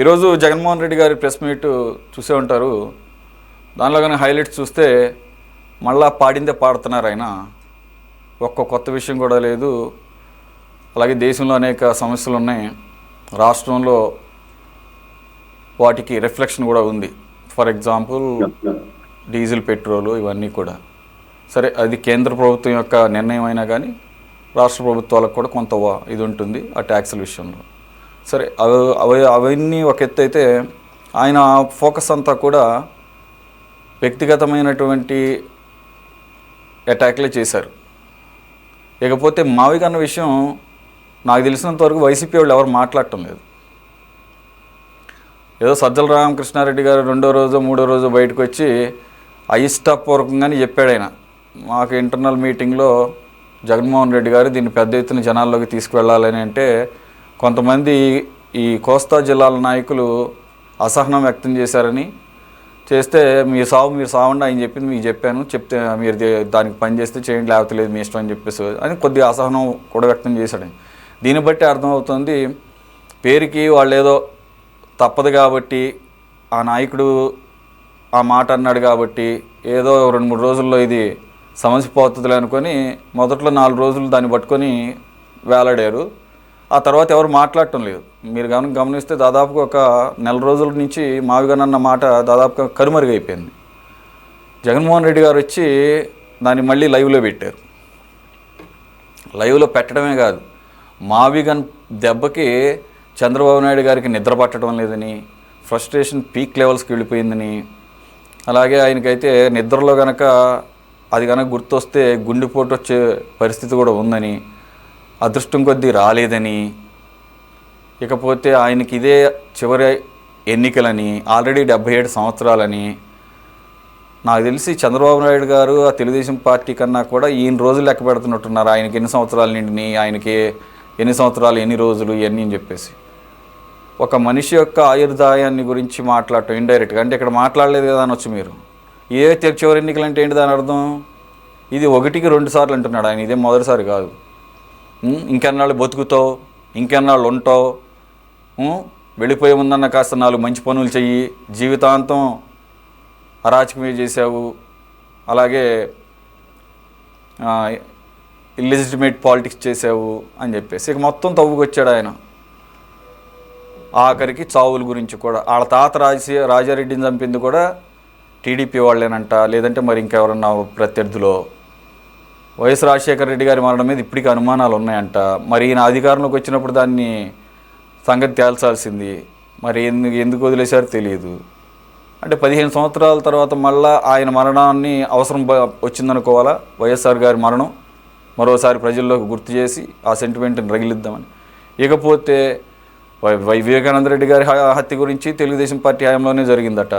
ఈరోజు జగన్మోహన్ రెడ్డి గారి press meet చూసే ఉంటారు. దానిలో కానీ హైలైట్స్ చూస్తే మళ్ళా పాడిందే పాడుతున్నారు ఆయన. ఒక్క కొత్త విషయం కూడా లేదు. అలాగే దేశంలో అనేక సమస్యలు ఉన్నాయి, రాష్ట్రంలో వాటికి రిఫ్లెక్షన్ కూడా ఉంది. ఫర్ ఎగ్జాంపుల్ డీజిల్, పెట్రోలు ఇవన్నీ కూడా. సరే, అది కేంద్ర ప్రభుత్వం యొక్క నిర్ణయం అయినా కానీ రాష్ట్ర ప్రభుత్వాలకు కూడా కొంత ఇది ఉంటుంది ఆ ట్యాక్సుల విషయంలో. సరే, అవన్నీ ఒక ఎత్తు అయితే, ఆయన ఫోకస్ అంతా కూడా వ్యక్తిగతమైనటువంటి అటాక్లే చేశారు. ఇకపోతే మావిగా అన్న విషయం నాకు తెలిసినంత వరకు వైసీపీ వాళ్ళు ఎవరు మాట్లాడటం లేదు. ఏదో సజ్జల రామకృష్ణారెడ్డి గారు రెండో రోజు మూడో రోజు బయటకు వచ్చి అయిష్టపూర్వకంగానే చెప్పాడు ఆయన. మాకు ఇంటర్నల్ మీటింగ్లో జగన్మోహన్ రెడ్డి గారు దీన్ని పెద్ద ఎత్తున జనాల్లోకి తీసుకువెళ్ళాలని అంటే కొంతమంది ఈ కోస్తా జిల్లాల నాయకులు అసహనం వ్యక్తం చేశారని, చేస్తే మీరు సావండి ఆయన చెప్పింది మీకు చెప్పాను, చెప్తే మీరు దానికి పని చేస్తే చేయండి, లేకపోతే లేదు మీ ఇష్టం అని చెప్పేసి అని కొద్దిగా అసహనం కూడా వ్యక్తం చేశాడు. దీన్ని బట్టి అర్థమవుతుంది, పేరుకి వాళ్ళు ఏదో తప్పదు కాబట్టి ఆ నాయకుడు ఆ మాట అన్నాడు కాబట్టి ఏదో 2-3 రోజుల్లో ఇది సమస్య పోతుందిలే అనుకొని మొదట్లో 4 రోజులు దాన్ని పట్టుకొని వేలాడారు. ఆ తర్వాత ఎవరు మాట్లాడటం లేదు. మీరు గమనిస్తే దాదాపుగా ఒక 1 నెల రోజుల నుంచి మావిగానన్న మాట దాదాపుగా కనుమరుగైపోయింది. జగన్మోహన్ రెడ్డి గారు వచ్చి దాన్ని మళ్ళీ లైవ్లో పెట్టారు. లైవ్లో పెట్టడమే కాదు, మావిగన్ దెబ్బకి చంద్రబాబు నాయుడు గారికి నిద్ర పట్టడం లేదని, ఫ్రస్ట్రేషన్ పీక్ లెవెల్స్కి వెళ్ళిపోయిందని, అలాగే ఆయనకైతే నిద్రలో కనుక అది కనుక గుర్తొస్తే గుండెపోటు వచ్చే పరిస్థితి కూడా ఉందని, అదృష్టం కొద్దీ రాలేదని, ఇకపోతే ఆయనకి ఇదే చివరి ఎన్నికలని, ఆల్రెడీ 77 సంవత్సరాలని. నాకు తెలిసి చంద్రబాబు నాయుడు గారు ఆ తెలుగుదేశం పార్టీ కన్నా కూడా ఈయన రోజులు లెక్క పెడుతున్నట్టున్నారు. ఆయనకి ఎన్ని సంవత్సరాలు నిండిని, ఆయనకి ఎన్ని సంవత్సరాలు ఎన్ని రోజులు ఇవన్నీ అని చెప్పేసి. ఒక మనిషి యొక్క ఆయుర్దాయాన్ని గురించి మాట్లాడటం ఇండైరెక్ట్గా, అంటే ఇక్కడ మాట్లాడలేదు కదా అనొచ్చు మీరు. ఏ చివరి ఎన్నికలు అంటే ఏంటి దాని అర్థం? ఇది 1కి 2 సార్లు అంటున్నాడు ఆయన, ఇదే మొదటిసారి కాదు. ఇంకెన్నాళ్ళు బతుకుతావు, ఇంకెన్నాళ్ళు ఉంటావు, వెళ్ళిపోయే ముందన్న కాస్త 4 మంచి పనులు చెయ్యి, జీవితాంతం అరాచకమే చేసావు, అలాగే ఇల్లిజిటిమేట్ పాలిటిక్స్ చేసావు అని చెప్పేసి ఇక మొత్తం తవ్వుకొచ్చాడు ఆయన. ఆఖరికి చావుల గురించి కూడా, వాళ్ళ తాత రాజారెడ్డిని చంపింది కూడా టీడీపీ వాళ్ళేనంట, లేదంటే మరి ఇంకెవరన్నా ప్రత్యర్థులో. వైఎస్ రాజశేఖర రెడ్డి గారి మరణం మీద ఇప్పటికీ అనుమానాలు ఉన్నాయంట. మరి ఈయన అధికారంలోకి వచ్చినప్పుడు దాన్ని సంగతి తేల్చాల్సింది, మరి ఎందుకు వదిలేశారో తెలియదు. అంటే 15 సంవత్సరాల తర్వాత మళ్ళా ఆయన మరణాన్ని అవసరం వచ్చిందనుకోవాలా, వైఎస్ఆర్ గారి మరణం మరోసారి ప్రజల్లోకి గుర్తు చేసి ఆ సెంటిమెంట్ని రగిలిద్దామని. ఇకపోతే వివేకానంద రెడ్డి గారి హత్య గురించి తెలుగుదేశం పార్టీ హయాంలోనే జరిగిందట.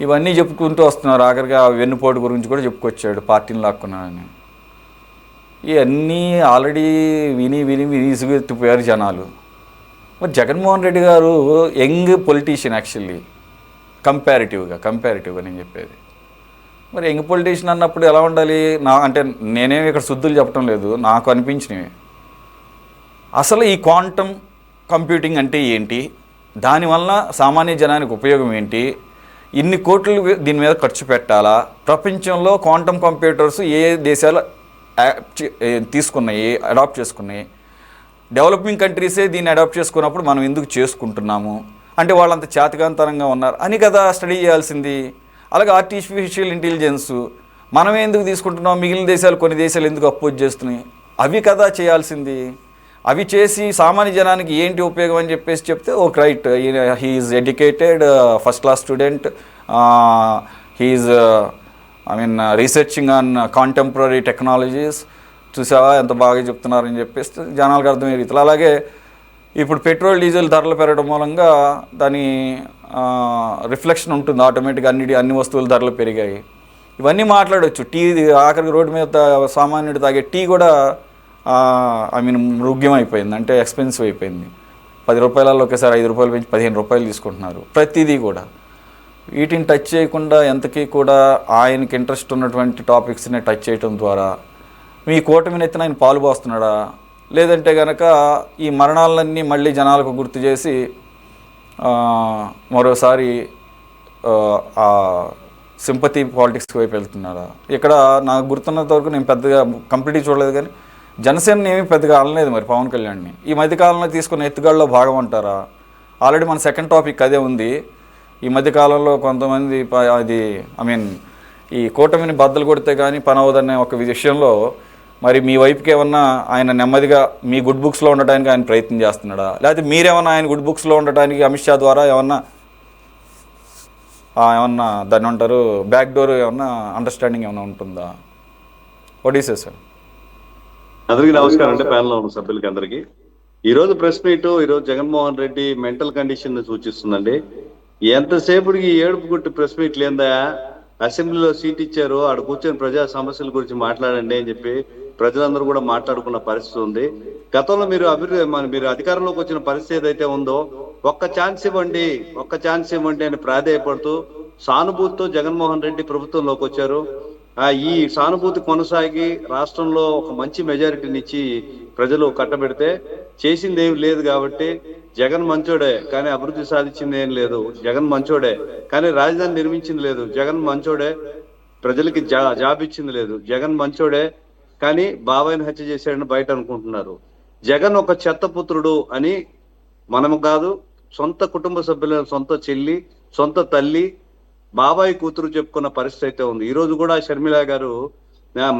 ఇవన్నీ చెప్పుకుంటూ వస్తున్నారు. ఆఖరిగా వెన్నుపోటు గురించి కూడా చెప్పుకొచ్చాడు, పార్టీని లాక్కున్నాడని. ఇవన్నీ ఆల్రెడీ విని విసుగెత్తిపోయారు జనాలు. మరి జగన్మోహన్ రెడ్డి గారు యంగ్ పొలిటీషియన్ యాక్చువల్లీ, కంపారిటివ్గా నేను చెప్పేది. మరి యంగ్ పొలిటీషియన్ అన్నప్పుడు ఎలా ఉండాలి? అంటే నేనేమి ఇక్కడ శుద్ధులు చెప్పడం లేదు, నాకు అనిపించినవి. అసలు ఈ క్వాంటమ్ కంప్యూటింగ్ అంటే ఏంటి, దానివల్ల సామాన్య జనానికి ఉపయోగం ఏంటి, ఇన్ని కోట్లు దీని మీద ఖర్చు పెట్టాలా, ప్రపంచంలో క్వాంటమ్ కంప్యూటర్స్ ఏ దేశాలు తీసుకున్నాయి, అడాప్ట్ చేసుకున్నాయి, డెవలపింగ్ కంట్రీసే దీన్ని అడాప్ట్ చేసుకున్నప్పుడు మనం ఎందుకు చేసుకుంటున్నాము, అంటే వాళ్ళంత చేతకాంతరంగా ఉన్నారు అని కదా స్టడీ చేయాల్సింది. అలాగే ఆర్టిఫిషియల్ ఇంటెలిజెన్స్ మనమే ఎందుకు తీసుకుంటున్నాం, మిగిలిన దేశాలు కొన్ని దేశాలు ఎందుకు అపోజ్ చేస్తున్నాయి, అవి కదా చేయాల్సింది. అవి చేసి సామాన్య జనానికి ఏంటి ఉపయోగం అని చెప్పేసి చెప్తే okay right, he's educated, first class student, he's researching on contemporary technologies, చూసావా ఎంత బాగా చెప్తున్నారని చెప్పేసి జనాలకు అర్థమయ్యే రీతిలో. అలాగే ఇప్పుడు పెట్రోల్ డీజిల్ ధరలు పెరగడం మూలంగా దాని రిఫ్లెక్షన్ ఉంటుంది ఆటోమేటిక్గా, అన్ని వస్తువుల ధరలు పెరిగాయి. ఇవన్నీ మాట్లాడవచ్చు. టీ ఆఖరికి రోడ్డు మీద సామాన్యుడు తాగే టీ కూడా మృగ్యం అయిపోయింది, అంటే ఎక్స్పెన్సివ్ అయిపోయింది. 10 రూపాయలలో ఒకేసారి 5 రూపాయలు పెంచి 15 రూపాయలు తీసుకుంటున్నారు ప్రతిదీ కూడా. వీటిని టచ్ చేయకుండా ఎంతకీ కూడా ఆయనకి ఇంట్రెస్ట్ ఉన్నటువంటి టాపిక్స్ని టచ్ చేయడం ద్వారా మీ కూటమిని ఎత్తిన ఆయన పాలు పోస్తున్నాడా, లేదంటే కనుక ఈ మరణాలన్నీ మళ్ళీ జనాలకు గుర్తు చేసి మరోసారి ఆ సింపతి పాలిటిక్స్ వైపు వెళ్తున్నారా? ఇక్కడ నాకు గుర్తున్నంత వరకు నేను పెద్దగా కంప్లీట్గా చూడలేదు, కానీ జనసేనని ఏమీ పెద్దగా అనలేదు మరి పవన్ కళ్యాణ్ని. ఈ మధ్యకాలంలో తీసుకున్న ఎత్తుగాళ్ళలో భాగం అంటారా? ఆల్రెడీ మన సెకండ్ టాపిక్ అదే ఉంది. ఈ మధ్యకాలంలో కొంతమంది అది ఈ కూటమిని బద్దలు కొడితే కానీ పని అవ్వదనే ఒక విషయంలో మరి మీ వైపుకి ఏమన్నా ఆయన నెమ్మదిగా మీ గుడ్ బుక్స్లో ఉండటానికి ఆయన ప్రయత్నం చేస్తున్నాడా, లేకపోతే మీరేమన్నా ఆయన గుడ్ బుక్స్లో ఉండటానికి అమిత్ షా ద్వారా ఏమన్నా దాన్ని అంటారు బ్యాక్ డోర్ ఏమన్నా అండర్స్టాండింగ్ ఏమైనా ఉంటుందా? What is sir? అందరికీ నమస్కారం అండి, ప్యానెల్లో ఉన్న సభ్యులకి అందరికీ. ఈరోజు ప్రెస్ మీట్ ఈరోజు జగన్మోహన్ రెడ్డి మెంటల్ కండిషన్ సూచిస్తుందండి. ఎంతసేపుడికి ఏడుపు గుట్టి ప్రెస్ మీట్ లేదా? అసెంబ్లీలో సీట్ ఇచ్చారు, ఆడ కూర్చొని ప్రజా సమస్యల గురించి మాట్లాడండి అని చెప్పి ప్రజలందరూ కూడా మాట్లాడుకున్న పరిస్థితి ఉంది. గతంలో మీరు అధికారంలోకి వచ్చిన పరిస్థితి ఏదైతే ఉందో ఒక్క ఛాన్స్ ఇవ్వండి అని ప్రాధేయపడుతూ సానుభూతితో జగన్మోహన్ రెడ్డి ప్రభుత్వంలోకి వచ్చారు. ఈ సానుభూతి కొనసాగి రాష్ట్రంలో ఒక మంచి మెజారిటీని ఇచ్చి ప్రజలు కట్టబెడితే చేసింది ఏం లేదు. కాబట్టి జగన్ మంచోడే కానీ అభివృద్ధి సాధించింది ఏం లేదు, జగన్ మంచోడే కానీ రాజధాని నిర్మించింది లేదు, జగన్ మంచోడే ప్రజలకి జాబ్ ఇచ్చింది లేదు, జగన్ మంచోడే కానీ బాబాయిని హత్య చేశాడని బయట అనుకుంటున్నారు. జగన్ ఒక చెత్తపుత్రుడు అని మనము కాదు, సొంత కుటుంబ సభ్యుల సొంత చెల్లి సొంత తల్లి బాబాయ్ కూతురు చెప్పుకున్న పరిస్థితి అయితే ఉంది. ఈ రోజు కూడా షర్మిల గారు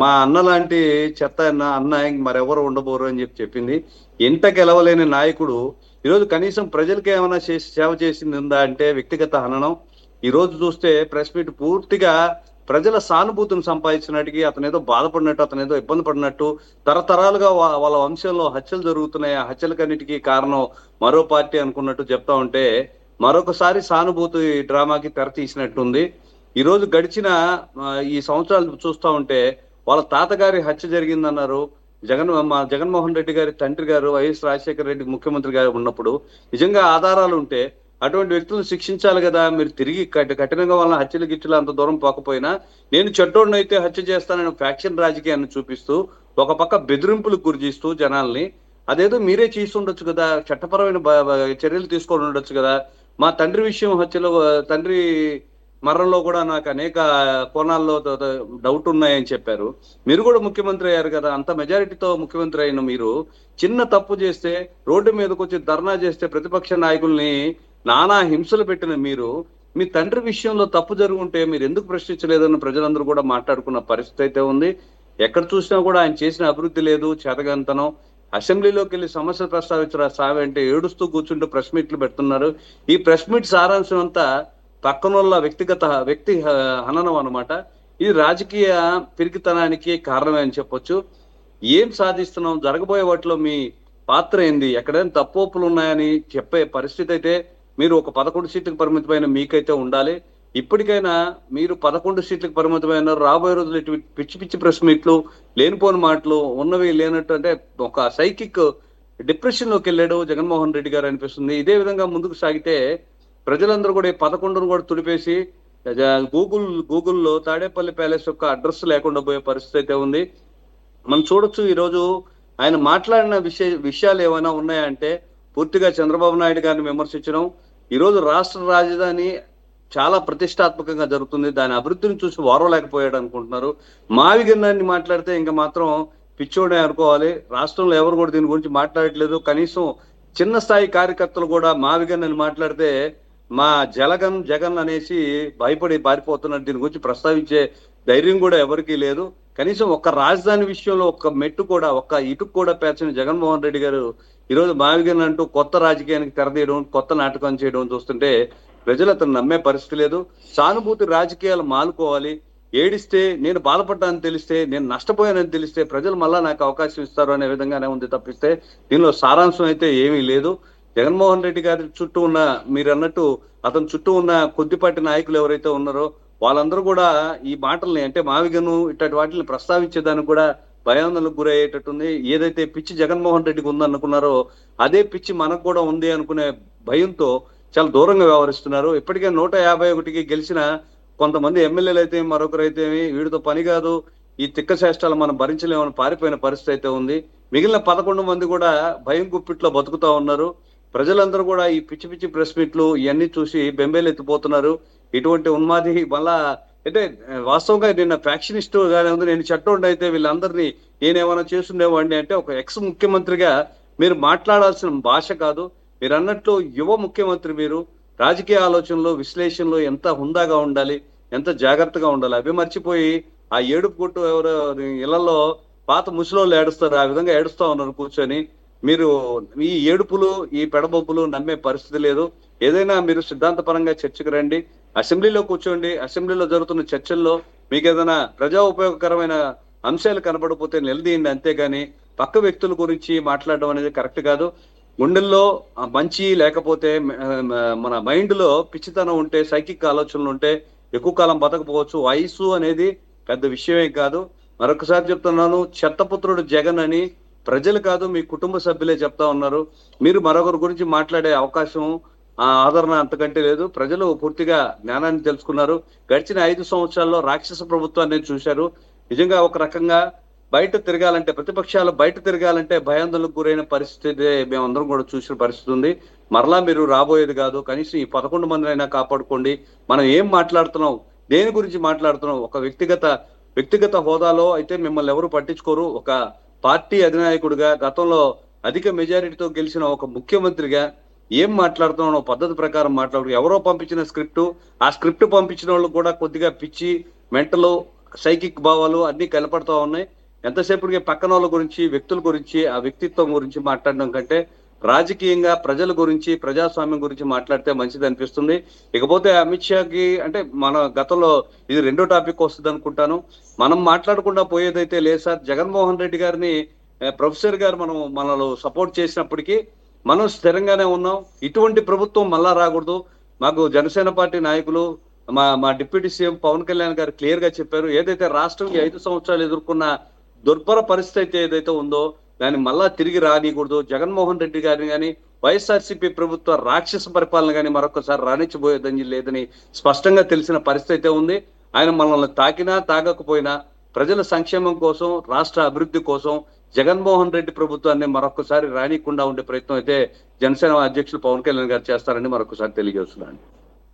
మా అన్న లాంటి చెత్త అన్న మరెవరు ఉండబోరు అని చెప్పింది. ఎంట గెలవలేని నాయకుడు ఈరోజు కనీసం ప్రజలకి ఏమైనా సేవ చేసింది ఉందా అంటే వ్యక్తిగత హననం. ఈ రోజు చూస్తే ప్రెస్ మీట్ పూర్తిగా ప్రజల సానుభూతిని సంపాదించినట్టుకి అతను ఏదో బాధపడినట్టు, అతను ఏదో ఇబ్బంది పడినట్టు, తరతరాలుగా వాళ్ళ వంశంలో హత్యలు జరుగుతున్నాయి, ఆ హత్యలకన్నిటికీ కారణం మరో పార్టీ అనుకున్నట్టు చెప్తా ఉంటే మరొకసారి సానుభూతి డ్రామాకి తెర తీసినట్టుంది. ఈరోజు గడిచిన ఈ సంవత్సరాలు చూస్తూ ఉంటే వాళ్ళ తాతగారి హత్య జరిగిందన్నారు. జగన్మోహన్ రెడ్డి గారి తండ్రి గారు వైఎస్ రాజశేఖర రెడ్డి ముఖ్యమంత్రి గారు ఉన్నప్పుడు నిజంగా ఆధారాలు ఉంటే అటువంటి వ్యక్తులను శిక్షించాలి కదా. మీరు తిరిగి కఠినంగా వాళ్ళ హత్యలు గిట్టలు అంత దూరం పోకపోయినా నేను చెడ్డోడిని అయితే హత్య చేస్తానని ఫ్యాక్షన్ రాజకీయాన్ని చూపిస్తూ ఒక పక్క బెదిరింపులకు గురి చేస్తూ జనాల్ని, అదేదో మీరే చేసి ఉండొచ్చు కదా, చట్టపరమైన చర్యలు తీసుకొని ఉండొచ్చు కదా. మా తండ్రి విషయం హత్యలో తండ్రి మరణంలో కూడా నాకు అనేక కోణాల్లో డౌట్ ఉన్నాయని చెప్పారు. మీరు కూడా ముఖ్యమంత్రి అయ్యారు కదా, అంత మెజారిటీతో ముఖ్యమంత్రి అయిన మీరు చిన్న తప్పు చేస్తే రోడ్డు మీదకి వచ్చి ధర్నా చేస్తే ప్రతిపక్ష నాయకుల్ని నానా హింసలు పెట్టిన మీరు మీ తండ్రి విషయంలో తప్పు జరుగుంటే మీరు ఎందుకు ప్రశ్నించలేదని ప్రజలందరూ కూడా మాట్లాడుకున్న పరిస్థితి అయితే ఉంది. ఎక్కడ చూసినా కూడా ఆయన చేసిన అభివృద్ధి లేదు, చేతగంతనం. అసెంబ్లీలోకి వెళ్ళి సమస్యలు ప్రస్తావించరా సావి అంటే ఏడుస్తూ కూర్చుంటూ ప్రెస్ మీట్లు పెడుతున్నారు. ఈ ప్రెస్ మీట్ సారాంశం అంతా పక్కనోళ్ళ వ్యక్తి హననం అనమాట. ఇది రాజకీయ పిరికితనానికి కారణమే అని చెప్పొచ్చు. ఏం సాధిస్తున్నాం, జరగబోయే వాటిలో మీ పాత్ర ఏంది, ఎక్కడైనా తప్పులు ఉన్నాయని చెప్పే పరిస్థితి అయితే మీరు ఒక 11 సీట్లకు పరిమితమైన మీకైతే ఉండాలి. ఇప్పటికైనా మీరు 11 సీట్లకు పరిమితమైన రాబోయే రోజులు ఇటు పిచ్చి పిచ్చి ప్రెస్ మీట్లు, లేనిపోని మాటలు, ఉన్నవి లేనట్టు అంటే ఒక సైకిక్ డిప్రెషన్ లోకి వెళ్ళాడు జగన్మోహన్ రెడ్డి గారు అనిపిస్తుంది. ఇదే విధంగా ముందుకు సాగితే ప్రజలందరూ కూడా 11ను కూడా తుడిపేసి గూగుల్లో తాడేపల్లి ప్యాలెస్ యొక్క అడ్రస్ లేకుండా పోయే పరిస్థితి అయితే ఉంది. మనం చూడొచ్చు ఈరోజు ఆయన మాట్లాడిన విషయాలు ఏమైనా ఉన్నాయంటే పూర్తిగా చంద్రబాబు నాయుడు గారిని విమర్శించడం. ఈరోజు రాష్ట్ర రాజధాని చాలా ప్రతిష్టాత్మకంగా జరుగుతుంది, దాని అభివృద్ధిని చూసి ఓర్వలేకపోయాడు అనుకుంటున్నారు. మావిగన్నాన్ని మాట్లాడితే ఇంకా మాత్రం పిచ్చోడే అనుకోవాలి. రాష్ట్రంలో ఎవరు కూడా దీని గురించి మాట్లాడట్లేదు. కనీసం చిన్న స్థాయి కార్యకర్తలు కూడా మావిగన్నని మాట్లాడితే మా జగన్ అనేసి భయపడి పారిపోతున్నారు. దీని గురించి ప్రస్తావించే ధైర్యం కూడా ఎవరికీ లేదు. కనీసం ఒక్క రాజధాని విషయంలో ఒక్క మెట్టు కూడా ఒక్క ఇటుకు కూడా పేర్చిన జగన్మోహన్ రెడ్డి గారు ఈరోజు మావిగన్ అంటూ కొత్త రాజకీయానికి తెరదీయడం, కొత్త నాటకం చేయడం చూస్తుంటే ప్రజలు అతను నమ్మే పరిస్థితి లేదు. సానుభూతి రాజకీయాలు మానుకోవాలి. ఏడిస్తే నేను బాధపడ్డానని తెలిస్తే, నేను నష్టపోయానని తెలిస్తే ప్రజలు మళ్ళా నాకు అవకాశం ఇస్తారు అనే విధంగానే ఉంది తప్పిస్తే దీనిలో సారాంశం అయితే ఏమీ లేదు. జగన్మోహన్ రెడ్డి గారి చుట్టూ ఉన్న మీరు అన్నట్టు అతని చుట్టూ ఉన్న కొద్దిపాటి నాయకులు ఎవరైతే ఉన్నారో వాళ్ళందరూ కూడా ఈ మాటల్ని అంటే మావిగను ఇట్లాంటి వాటిని ప్రస్తావించేదానికి కూడా భయాందోళనకు గురయ్యేటట్టుంది. ఏదైతే పిచ్చి జగన్మోహన్ రెడ్డికి ఉందనుకున్నారో అదే పిచ్చి మనకు కూడా ఉంది అనుకునే భయంతో చాలా దూరంగా వ్యవహరిస్తున్నారు. ఇప్పటికే 151కి గెలిచిన కొంతమంది ఎమ్మెల్యేలు అయితే మరొకరైతే వీడితో పని కాదు, ఈ తిక్క చేష్టాలు మనం భరించలేమని పారిపోయిన పరిస్థితి అయితే ఉంది. మిగిలిన 11 మంది కూడా భయం గుప్పిట్లో బతుకుతా ఉన్నారు. ప్రజలందరూ కూడా ఈ పిచ్చి పిచ్చి ప్రెస్ మీట్లు ఇవన్నీ చూసి బెంబేలు ఎత్తిపోతున్నారు. ఇటువంటి ఉన్మాది మళ్ళా అంటే వాస్తవంగా నిన్న ఫ్యాక్షనిస్ట్ గానే ఉంది. నేను చట్టం అయితే వీళ్ళందరినీ నేనేమైనా చేస్తుండేవాడిని అంటే, ఒక ఎక్స్ ముఖ్యమంత్రిగా మీరు మాట్లాడాల్సిన భాష కాదు. మీరు అన్నట్లు యువ ముఖ్యమంత్రి, మీరు రాజకీయ ఆలోచనలు విశ్లేషణలు ఎంత హుందాగా ఉండాలి, ఎంత జాగ్రత్తగా ఉండాలి. అవి మర్చిపోయి ఆ ఏడుపు గుట్టు ఎవరో ఇళ్లలో పాత ముసలోళ్ళు ఏడుస్తారు, ఆ విధంగా ఏడుస్తా ఉన్నారు కూర్చొని. మీరు ఈ ఏడుపులు ఈ పెడబొబ్బులు నమ్మే పరిస్థితి లేదు. ఏదైనా మీరు సిద్ధాంతపరంగా చర్చకు రండి, అసెంబ్లీలో కూర్చోండి. అసెంబ్లీలో జరుగుతున్న చర్చల్లో మీకు ఏదైనా ప్రజా ఉపయోగకరమైన అంశాలు కనబడకపోతే నిలదీయండి, అంతేగాని పక్క వ్యక్తుల గురించి మాట్లాడడం అనేది కరెక్ట్ కాదు. గుండెల్లో మంచి లేకపోతే మన మైండ్ లో పిచ్చితనం ఉంటే, సైకిక్ ఆలోచనలు ఉంటే ఎక్కువ కాలం బతకపోవచ్చు. వయసు అనేది పెద్ద విషయమే కాదు. మరొకసారి చెప్తున్నాను, చెత్తపుత్రుడు జగన్ అని ప్రజలు కాదు మీ కుటుంబ సభ్యులే చెప్తా ఉన్నారు. మీరు మరొకరి గురించి మాట్లాడే అవకాశం ఆదరణ అంతకంటే లేదు. ప్రజలు పూర్తిగా జ్ఞానాన్ని తెలుసుకున్నారు. గడిచిన 5 సంవత్సరాల్లో రాక్షస ప్రభుత్వాన్ని చూశారు. నిజంగా ఒక రకంగా బయట తిరగాలంటే, ప్రతిపక్షాలు బయట తిరగాలంటే భయాందోళనకు గురైన పరిస్థితి మేమందరం కూడా చూసిన పరిస్థితి ఉంది. మరలా మీరు రాబోయేది కాదు. కనీసం ఈ 11 మందినైనా కాపాడుకోండి. మనం ఏం మాట్లాడుతున్నాం, దేని గురించి మాట్లాడుతున్నాం, ఒక వ్యక్తిగత హోదాలో అయితే మిమ్మల్ని ఎవరు పట్టించుకోరు. ఒక పార్టీ అధినాయకుడిగా, గతంలో అధిక మెజారిటీతో గెలిచిన ఒక ముఖ్యమంత్రిగా ఏం మాట్లాడుతున్నావు పద్ధతి ప్రకారం మాట్లాడు. ఎవరో పంపించిన ఆ స్క్రిప్ట్ పంపించిన వాళ్ళు కూడా కొద్దిగా పిచ్చి, మెంటలు, సైకిక్ భావాలు అన్ని కనపడతా ఉన్నాయి. ఎంతసేపటికి పక్కన వాళ్ళ గురించి, వ్యక్తుల గురించి, ఆ వ్యక్తిత్వం గురించి మాట్లాడడం కంటే రాజకీయంగా ప్రజల గురించి, ప్రజాస్వామ్యం గురించి మాట్లాడితే మంచిది అనిపిస్తుంది. ఇకపోతే అమిత్ షాకి అంటే మన గతంలో ఇది 2వ టాపిక్ వస్తుంది అనుకుంటాను. మనం మాట్లాడకుండా పోయేదైతే లేదు సార్. జగన్మోహన్ రెడ్డి గారిని ప్రొఫెసర్ గారు మనలో సపోర్ట్ చేసినప్పటికీ మనం స్థిరంగానే ఉన్నాం. ఇటువంటి ప్రభుత్వం మళ్ళా రాకూడదు. మాకు జనసేన పార్టీ నాయకులు, మా డిప్యూటీ సీఎం పవన్ కళ్యాణ్ గారు క్లియర్ గా చెప్పారు. ఏదైతే రాష్ట్రం 5 సంవత్సరాలు ఎదుర్కొన్న దుర్భర పరిస్థితి ఏదైతే ఉందో దాన్ని మళ్ళా తిరిగి రానికూడదు. జగన్మోహన్ రెడ్డి గారిని కానీ, వైఎస్ఆర్సీపీ ప్రభుత్వ రాక్షస పరిపాలన కానీ మరొకసారి రాణించబోయేదని లేదని స్పష్టంగా తెలిసిన పరిస్థితి ఉంది. ఆయన మనల్ని తాకినా తాగకపోయినా ప్రజల సంక్షేమం కోసం, రాష్ట్ర అభివృద్ధి కోసం జగన్మోహన్ రెడ్డి ప్రభుత్వాన్ని మరొకసారి రానికుండా ఉండే ప్రయత్నం అయితే జనసేన అధ్యక్షులు పవన్ కళ్యాణ్ గారు చేస్తారని మరొకసారి తెలియజేస్తున్నాను.